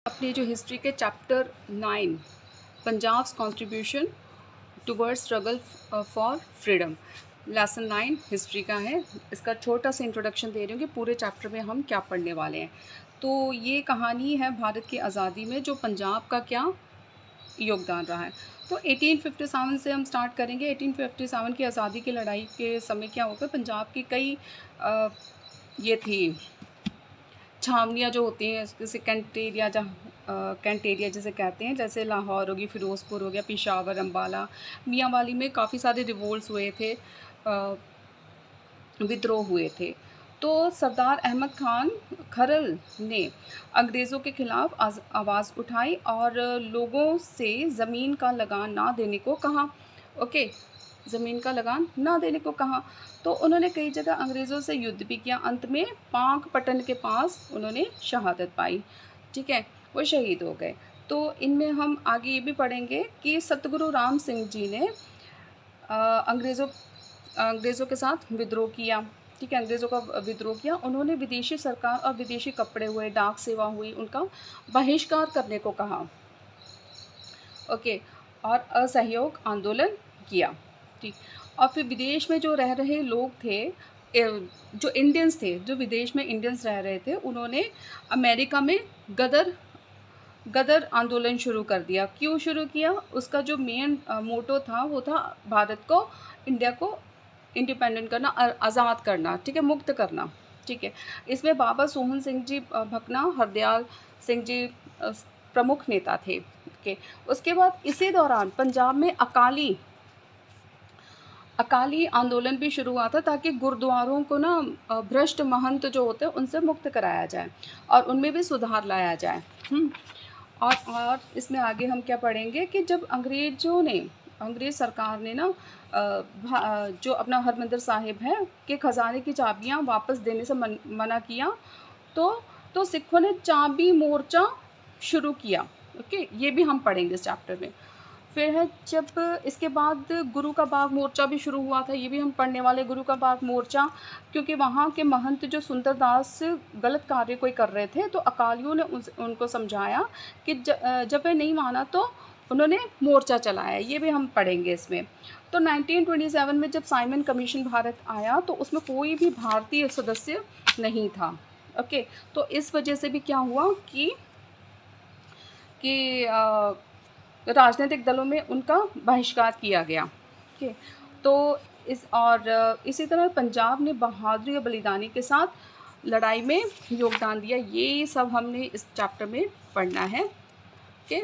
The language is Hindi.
अपनी जो हिस्ट्री के chapter 9 Punjab's contribution towards struggle for freedom lesson 9 history का है। इसका छोटा सा इंट्रोडक्शन दे रही हूँ कि पूरे चैप्टर में हम क्या पढ़ने वाले हैं। तो ये कहानी है भारत की आज़ादी में जो पंजाब का क्या योगदान रहा है। तो 1857 से हम स्टार्ट करेंगे। 1857 की आज़ादी की लड़ाई के समय क्या होगा, पंजाब की कई ये थी छावनियाँ जो होती हैं, जैसे कैंट एरिया, कैंट एरिया जिसे कहते हैं, जैसे लाहौर होगी, फ़िरोज़पुर हो गया, पेशावर, अम्बाला, मियांवाली में काफ़ी सारे रिवोल्ट्स हुए थे, विद्रोह हुए थे। तो सरदार अहमद खान खरल ने अंग्रेज़ों के ख़िलाफ़ आवाज़ उठाई और लोगों से ज़मीन का लगान ना देने को कहा। ओके, ज़मीन का लगान ना देने को कहा। तो उन्होंने कई जगह अंग्रेज़ों से युद्ध भी किया। अंत में पांकपटन के पास उन्होंने शहादत पाई। ठीक है, वो शहीद हो गए। तो इनमें हम आगे ये भी पढ़ेंगे कि सतगुरु राम सिंह जी ने अंग्रेज़ों के साथ विद्रोह किया। ठीक है, अंग्रेज़ों का विद्रोह किया। उन्होंने विदेशी सरकार और विदेशी कपड़े हुए, डाक सेवा हुई, उनका बहिष्कार करने को कहा। ओके, और असहयोग आंदोलन किया। ठीक, और फिर विदेश में जो रह रहे लोग थे, जो इंडियंस थे, जो विदेश में इंडियंस रह रहे थे, उन्होंने अमेरिका में गदर आंदोलन शुरू कर दिया। क्यों शुरू किया? उसका जो मेन मोटो था वो था भारत को, इंडिया को इंडिपेंडेंट करना, आज़ाद करना। ठीक है, मुक्त करना। ठीक है, इसमें बाबा सोहन सिंह जी भकना, हरदयाल सिंह जी प्रमुख नेता थे। ओके, उसके बाद इसी दौरान पंजाब में अकाली आंदोलन भी शुरू हुआ था, ताकि गुरुद्वारों को ना भ्रष्ट महंत जो होते हैं उनसे मुक्त कराया जाए और उनमें भी सुधार लाया जाए। और इसमें आगे हम क्या पढ़ेंगे कि जब अंग्रेज़ सरकार ने ना जो अपना हरमंदिर साहिब है के ख़जाने की चाबियां वापस देने से मना किया, तो सिखों ने चाबी मोर्चा शुरू किया। ओके, ये भी हम पढ़ेंगे इस चैप्टर में। फिर है जब इसके बाद गुरु का बाग मोर्चा भी शुरू हुआ था, ये भी हम पढ़ने वाले। गुरु का बाग मोर्चा, क्योंकि वहाँ के महंत जो सुंदरदास गलत कार्य कोई कर रहे थे, तो अकालियों ने उनको समझाया कि जब वे नहीं माना तो उन्होंने मोर्चा चलाया। ये भी हम पढ़ेंगे इसमें। तो 1927 में जब साइमन कमीशन भारत आया, तो उसमें कोई भी भारतीय सदस्य नहीं था। ओके, तो इस वजह से भी क्या हुआ कि राजनीतिक दलों में उनका बहिष्कार किया गया। ठीक है, तो इसी तरह पंजाब ने बहादुरी और बलिदानी के साथ लड़ाई में योगदान दिया। ये सब हमने इस चैप्टर में पढ़ना है। ओके।